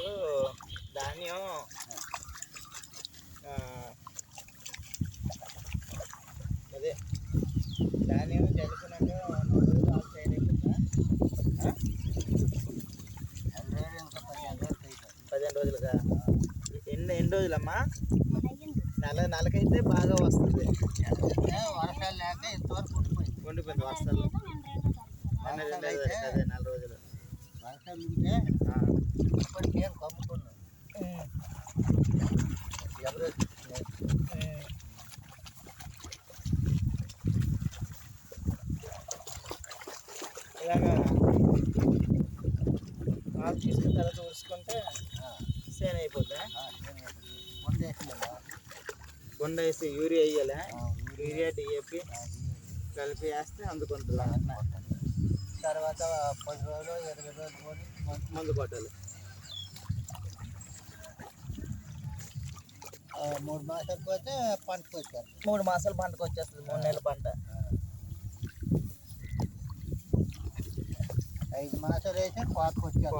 ఇప్పుడు ధాన్యం అదే ధాన్యం చల్లుకున్నాక 15 రోజులుగా ఎన్ని రోజులమ్మా? నెలకైతే బాగా వస్తుంది. వర్షాలు లేక ఇంతవరకు ఉండిపోయింది వర్షాలు. అదే 4 రోజులు వర్షాలు ఉంటే ఇప్పటికేం కమ్ముకున్నాం. ఎవరు ఇలాగా ఆకు తీసుకున్న తర్వాత ఊరుసుకుంటే సేన అయిపోద్దా? కొండ వేసి యూరియా వేయాలి. యూరియా డిఏపి కలిపి వేస్తే అందుకుంటుంది. తర్వాత 10 రోజులు 20 రోజులు మందు కొట్టాలి. 3 మాసాలు పోతే పంటకు వచ్చారు. 3 మాసాలు పంటకు వచ్చేస్తుంది. 3 నెలల పంట. 5 మాసాలు వేసి కోతకు వచ్చారు.